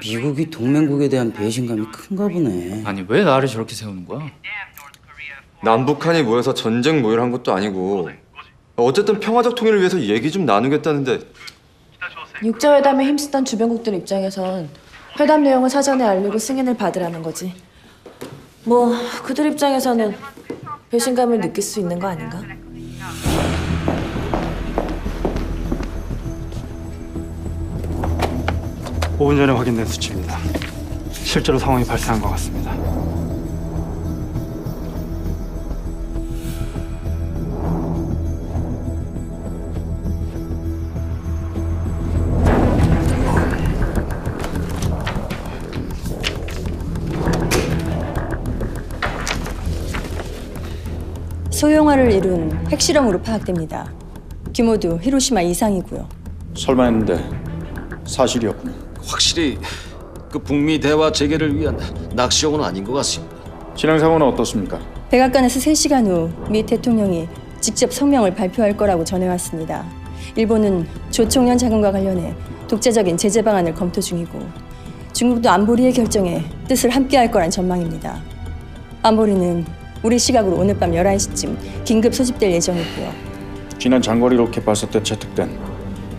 미국이 동맹국에 대한 배신감이 큰가 보네. 아니 왜 나를 저렇게 세우는 거야? 남북한이 모여서 전쟁 모의를 한 것도 아니고 어쨌든 평화적 통일을 위해서 얘기 좀 나누겠다는데 육자회담에 힘쓰던 주변국들 입장에선 회담 내용을 사전에 알리고 승인을 받으라는 거지. 뭐 그들 입장에서는 배신감을 느낄 수 있는 거 아닌가? 5분 전에 확인된 수치입니다. 실제로 상황이 발생한 것 같습니다. 소형화를 이룬 핵실험으로 파악됩니다. 규모도 히로시마 이상이고요. 설마 했는데 사실이었군요. 확실히 그 북미 대화 재개를 위한 낚시용은 아닌 것 같습니다. 진행 상황은 어떻습니까? 백악관에서 3시간 후 미 대통령이 직접 성명을 발표할 거라고 전해왔습니다. 일본은 조총련 자금과 관련해 독자적인 제재 방안을 검토 중이고 중국도 안보리의 결정에 뜻을 함께할 거란 전망입니다. 안보리는 우리 시각으로 오늘 밤 11시쯤 긴급 소집될 예정이고요. 지난 장거리 로켓 발사 때 채택된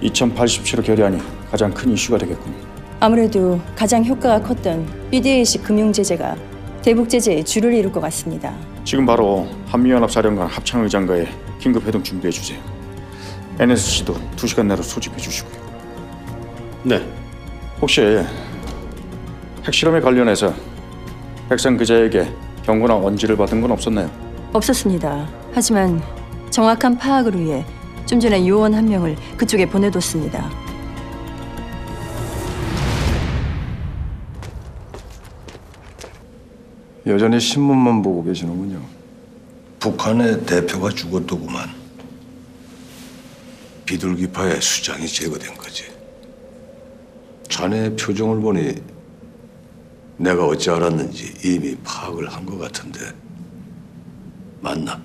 2087호 결의안이 가장 큰 이슈가 되겠군요. 아무래도 가장 효과가 컸던 BDA식 금융 제재가 대북 제재에 줄을 이룰 것 같습니다. 지금 바로 한미연합사령관 합창의장과의 긴급 회동 준비해 주세요. NSC도 2시간 내로 소집해 주시고요. 네. 혹시 핵실험에 관련해서 백상 그자에게 경고나 언지를 받은 건 없었나요? 없었습니다. 하지만 정확한 파악을 위해 좀 전에 요원 한 명을 그쪽에 보내뒀습니다. 여전히 신문만 보고 계시는군요. 북한의 대표가 죽었더구만. 비둘기파의 수장이 제거된 거지. 자네의 표정을 보니 내가 어찌 알았는지 이미 파악을 한 것 같은데 맞나?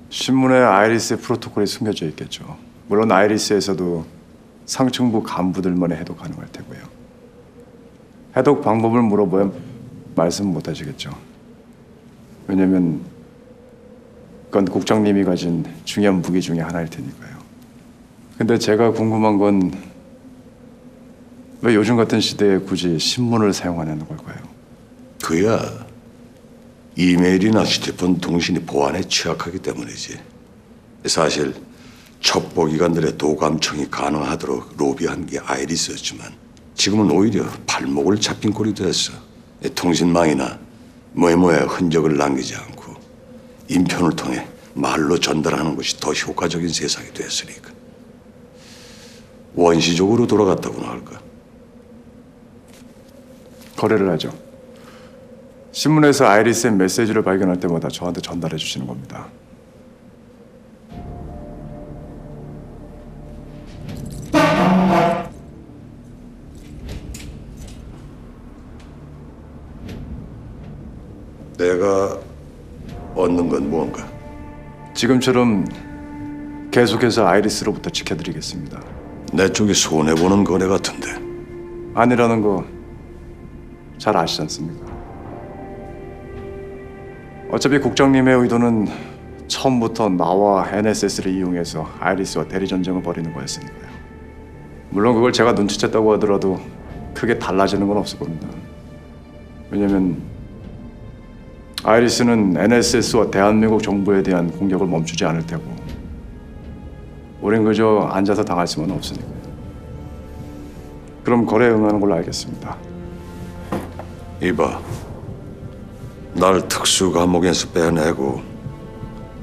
신문에 아이리스의 프로토콜이 숨겨져 있겠죠. 물론 아이리스에서도 상층부 간부들만의 해독 가능할 테고요. 해독 방법을 물어보면 말씀 못 하시겠죠. 왜냐면 그건 국장님이 가진 중요한 무기 중에 하나일 테니까요. 근데 제가 궁금한 건 왜 요즘 같은 시대에 굳이 신문을 사용하는 걸까요? 그야 이메일이나 휴대폰 통신이 보안에 취약하기 때문이지. 사실 첩보기관들의 도감청이 가능하도록 로비한 게 아이리스였지만 지금은 오히려 발목을 잡힌 꼴이 됐어. 통신망이나 뭐에 흔적을 남기지 않고 인편을 통해 말로 전달하는 것이 더 효과적인 세상이 됐으니까. 원시적으로 돌아갔다고나 할까? 거래를 하죠. 신문에서 아이리스의 메시지를 발견할 때마다 저한테 전달해 주시는 겁니다. 내가 얻는 건 뭔가? 지금처럼 계속해서 아이리스로부터 지켜드리겠습니다. 내 쪽이 손해보는 거래 같은데. 아니라는 거 잘 아시지 않습니까? 어차피 국장님의 의도는 처음부터 나와 NSS를 이용해서 아이리스와 대리전쟁을 벌이는 거였으니까요. 물론 그걸 제가 눈치챘다고 하더라도 크게 달라지는 건 없을 겁니다. 왜냐면 아이리스는 NSS와 대한민국 정부에 대한 공격을 멈추지 않을 테고 우린 그저 앉아서 당할 수만 없으니까요. 그럼 거래에 응하는 걸로 알겠습니다. 이봐, 날 특수 감옥에서 빼내고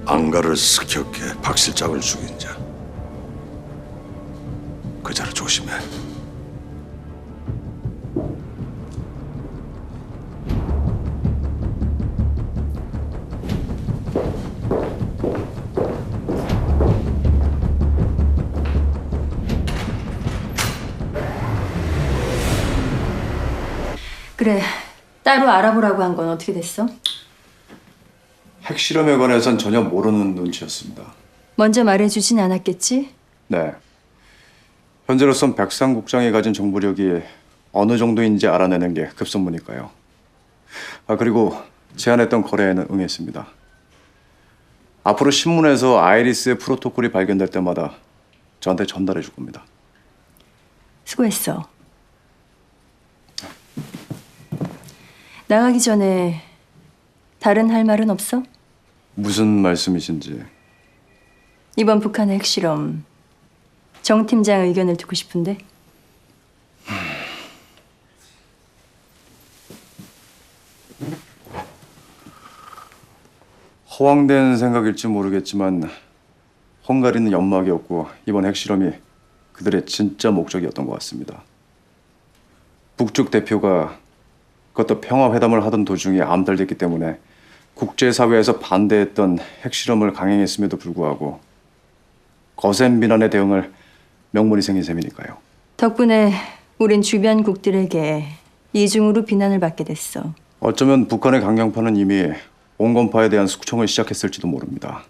안가를 습격해 박 실장을 죽인 자. 그 자를 조심해. 그래, 따로 알아보라고 한 건 어떻게 됐어? 핵실험에 관해선 전혀 모르는 눈치였습니다. 먼저 말해주진 않았겠지? 네. 현재로선 백상 국장이 가진 정보력이 어느 정도인지 알아내는 게 급선무니까요. 그리고 제안했던 거래에는 응했습니다. 앞으로 신문에서 아이리스의 프로토콜이 발견될 때마다 저한테 전달해 줄 겁니다. 수고했어. 나가기 전에 다른 할 말은 없어? 무슨 말씀이신지. 이번 북한의 핵실험 정 팀장의 의견을 듣고 싶은데. 허황된 생각일지 모르겠지만 헝가리는 연막이었고 이번 핵실험이 그들의 진짜 목적이었던 것 같습니다. 북측 대표가 그것도 평화회담을 하던 도중에 암살됐기 때문에 국제사회에서 반대했던 핵실험을 강행했음에도 불구하고 거센 비난에 대응을 명분이 생긴 셈이니까요. 덕분에 우린 주변국들에게 이중으로 비난을 받게 됐어. 어쩌면 북한의 강경파는 이미 온건파에 대한 숙청을 시작했을지도 모릅니다.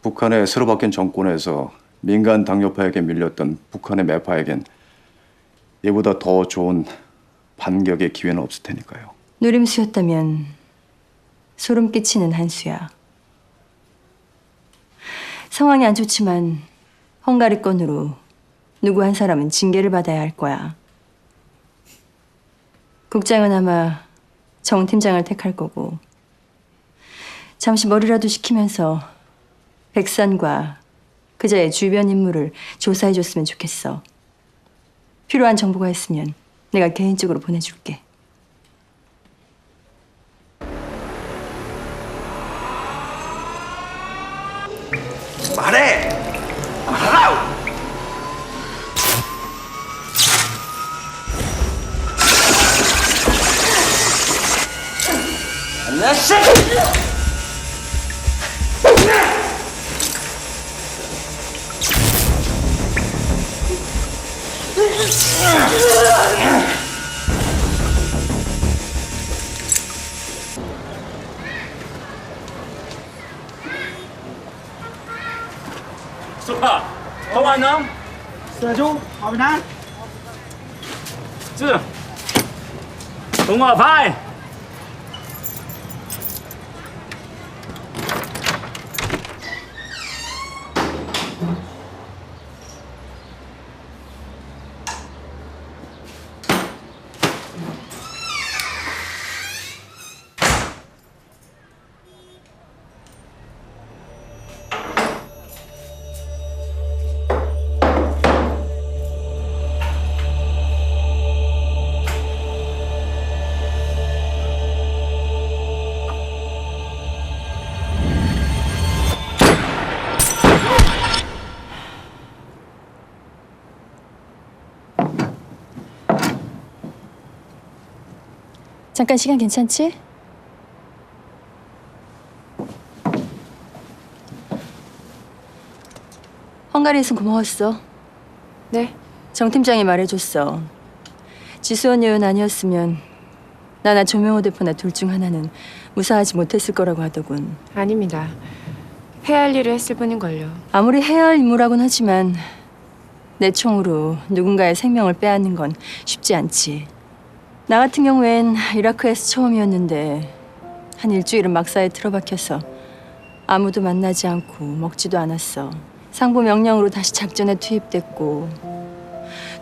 북한의 새로 바뀐 정권에서 민간 당뇨파에게 밀렸던 북한의 매파에겐 이보다 더 좋은 반격의 기회는 없을 테니까요. 노림수였다면 소름 끼치는 한 수야. 상황이 안 좋지만 헝가리 건으로 누구 한 사람은 징계를 받아야 할 거야. 국장은 아마 정 팀장을 택할 거고 잠시 머리라도 식히면서 백산과 그자의 주변 인물을 조사해줬으면 좋겠어. 필요한 정보가 있으면 내가 개인적으로 보내줄게. 말해! 말하라고! 안녕하세요! Super. Không ăn không? Sơ chú, hỏi nè. Chưa. Đúng rồi, phải. 잠깐 시간 괜찮지? 헝가리에서 고마웠어. 네. 정 팀장이 말해줬어. 지수원 여원 아니었으면 나나 조명호 대표나 둘 중 하나는 무사하지 못했을 거라고 하더군. 아닙니다. 해야 할 일을 했을 뿐인걸요. 아무리 해야 할 임무라곤 하지만 내 총으로 누군가의 생명을 빼앗는 건 쉽지 않지. 나 같은 경우엔 이라크에서 처음이었는데 한 일주일은 막사에 틀어박혀서 아무도 만나지 않고 먹지도 않았어. 상부 명령으로 다시 작전에 투입됐고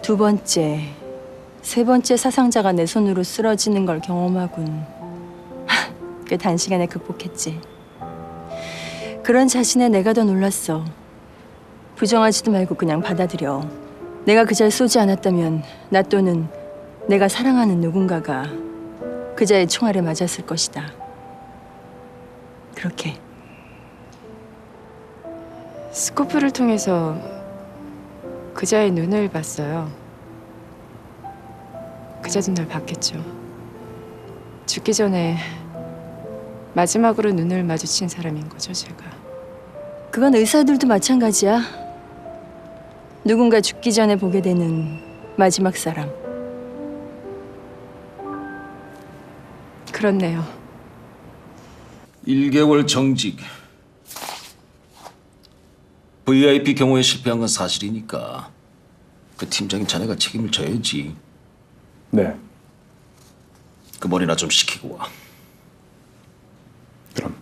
두 번째, 세 번째 사상자가 내 손으로 쓰러지는 걸 경험하군. 꽤 단시간에 극복했지. 그런 자신에 내가 더 놀랐어. 부정하지도 말고 그냥 받아들여. 내가 그자를 쏘지 않았다면 나 또는 내가 사랑하는 누군가가 그자의 총알에 맞았을 것이다. 그렇게. 스코프를 통해서 그자의 눈을 봤어요. 그자도 날 봤겠죠. 죽기 전에 마지막으로 눈을 마주친 사람인 거죠, 제가. 그건 의사들도 마찬가지야. 누군가 죽기 전에 보게 되는 마지막 사람. 그렇네요. 1개월 정직. VIP 경호에 실패한 건 사실이니까 그 팀장인 자네가 책임을 져야지. 네, 그 머리나 좀 식히고 와. 그럼.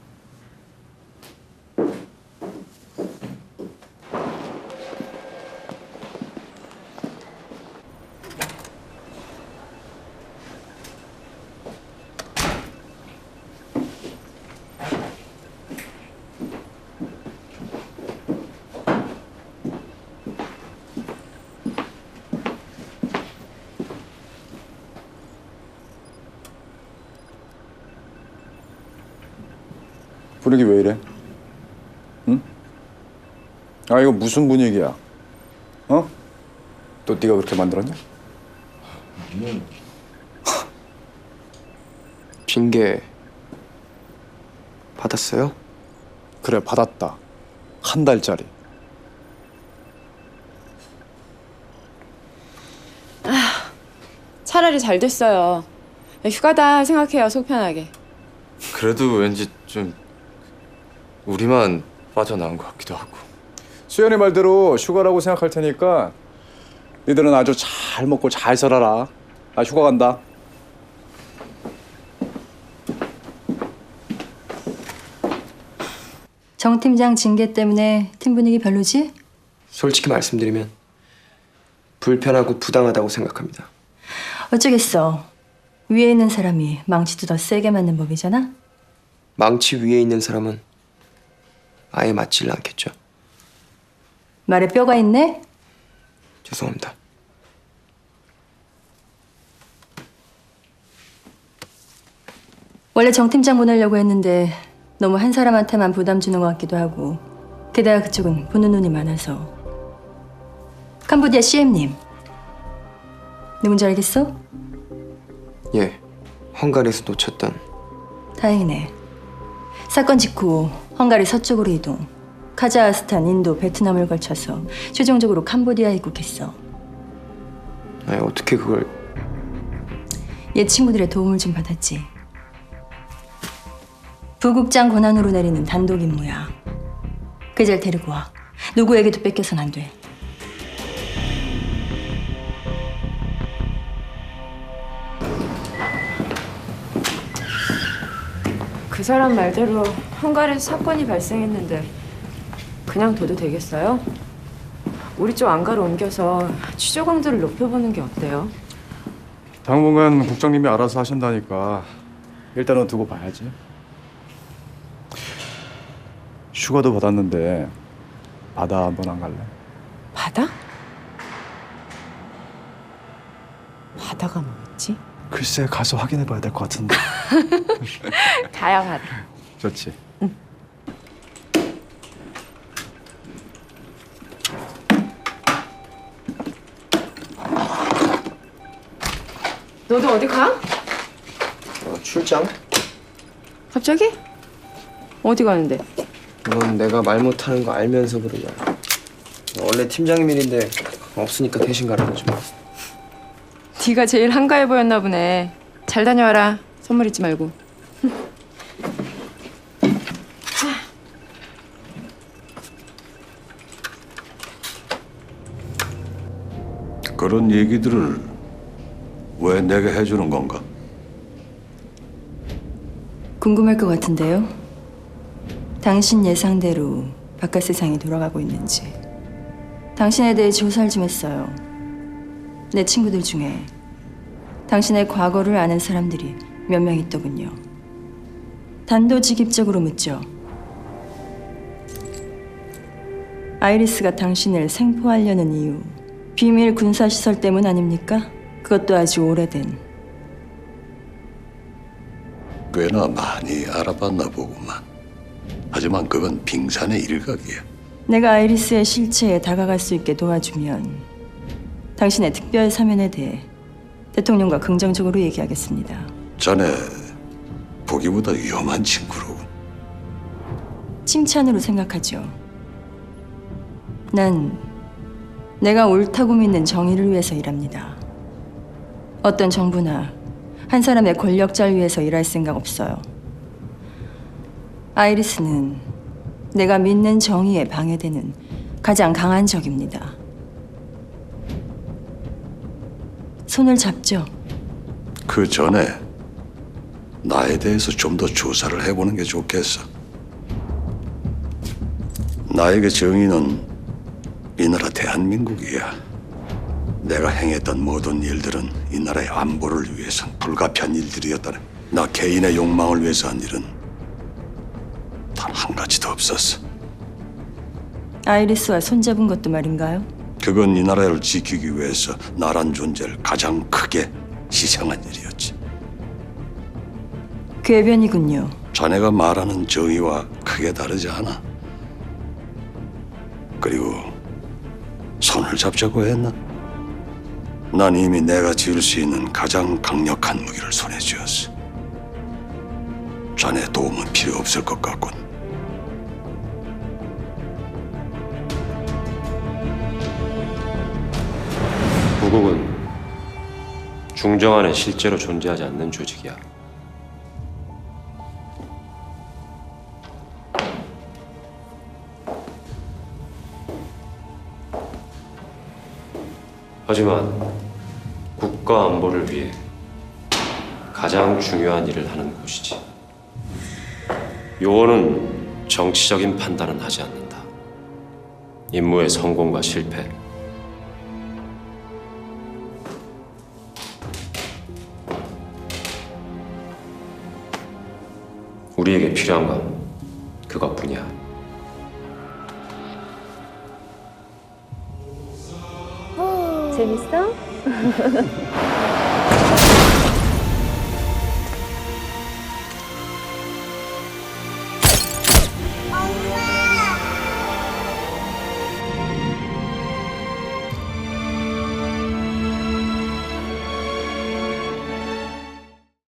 분위기 왜 이래? 응? 아, 이거 무슨 분위기야? 어? 또 네가 그렇게 만들었냐? 징계 받았어요? 그래, 받았다. 한 달짜리. 차라리 잘 됐어요. 휴가다 생각해요, 속 편하게. 그래도 왠지 좀 우리만 빠져나온 것 같기도 하고. 수연이 말대로 휴가라고 생각할 테니까 니들은 아주 잘 먹고 잘 살아라. 나 휴가 간다. 정 팀장 징계 때문에 팀 분위기 별로지? 솔직히 말씀드리면 불편하고 부당하다고 생각합니다. 어쩌겠어. 위에 있는 사람이 망치도 더 세게 맞는 법이잖아? 망치 위에 있는 사람은 아예 맞질 않겠죠. 말에 뼈가 있네? 죄송합니다. 원래 정 팀장 보내려고 했는데 너무 한 사람한테만 부담 주는 것 같기도 하고 게다가 그쪽은 보는 눈이 많아서. 캄보디아 CM님 누군지 알겠어? 예, 헝가리에서 놓쳤던. 다행이네. 사건 직후 헝가리 서쪽으로 이동, 카자흐스탄, 인도, 베트남을 걸쳐서 최종적으로 캄보디아에 입국했어. 아니, 어떻게 그걸... 옛 친구들의 도움을 좀 받았지. 부국장 권한으로 내리는 단독 임무야. 그잘 데리고 와. 누구에게도 뺏겨선 안 돼. 그 사람 말대로 헝가리에서 사건이 발생했는데 그냥 둬도 되겠어요? 우리 쪽 안가로 옮겨서 취조 강도를 높여보는 게 어때요? 당분간 국장님이 알아서 하신다니까 일단은 두고 봐야지. 휴가도 받았는데 바다 한번 안 갈래? 바다? 바다가 뭐였지? 글쎄, 가서 확인해 봐야 될 것 같은데. 가야 바다. 좋지. 너도 어디 가? 출장? 갑자기? 어디 가는데? 넌 내가 말 못하는 거 알면서 그러냐. 원래 팀장님 일인데 없으니까 대신 가라고 좀. 네가 제일 한가해 보였나 보네. 잘 다녀와라. 선물 잊지 말고. 그런 얘기들을 왜 내가 해주는 건가? 궁금할 것 같은데요. 당신 예상대로 바깥 세상이 돌아가고 있는지. 당신에 대해 조사를 좀 했어요. 내 친구들 중에 당신의 과거를 아는 사람들이 몇 명 있더군요. 단도직입적으로 묻죠. 아이리스가 당신을 생포하려는 이유, 비밀 군사시설 때문 아닙니까? 그것도 아주 오래된. 꽤나 많이 알아봤나 보구만. 하지만 그건 빙산의 일각이야. 내가 아이리스의 실체에 다가갈 수 있게 도와주면 당신의 특별 사면에 대해 대통령과 긍정적으로 얘기하겠습니다. 자네 보기보다 위험한 친구로군. 칭찬으로 생각하죠. 난 내가 옳다고 믿는 정의를 위해서 일합니다. 어떤 정부나 한 사람의 권력자를 위해서 일할 생각 없어요. 아이리스는 내가 믿는 정의에 방해되는 가장 강한 적입니다. 손을 잡죠. 그 전에 나에 대해서 좀 더 조사를 해보는 게 좋겠어. 나에게 정의는 이 나라 대한민국이야. 내가 행했던 모든 일들은 이 나라의 안보를 위해선 불가피한 일들이었다네. 나 개인의 욕망을 위해서 한 일은 단 한 가지도 없었어. 아이리스와 손잡은 것도 말인가요? 그건 이 나라를 지키기 위해서 나란 존재를 가장 크게 희생한 일이었지. 궤변이군요. 자네가 말하는 정의와 크게 다르지 않아. 그리고 손을 잡자고 했나? 난 이미 내가 지을 수 있는 가장 강력한 무기를 손에 쥐었어. 자네 도움은 필요 없을 것 같군. 부국은 중정안에 실제로 존재하지 않는 조직이야. 하지만 국가 안보를 위해 가장 중요한 일을 하는 곳이지. 요원은 정치적인 판단은 하지 않는다. 임무의 성공과 실패, 우리에게 필요한 건 그것뿐이야. 재밌어?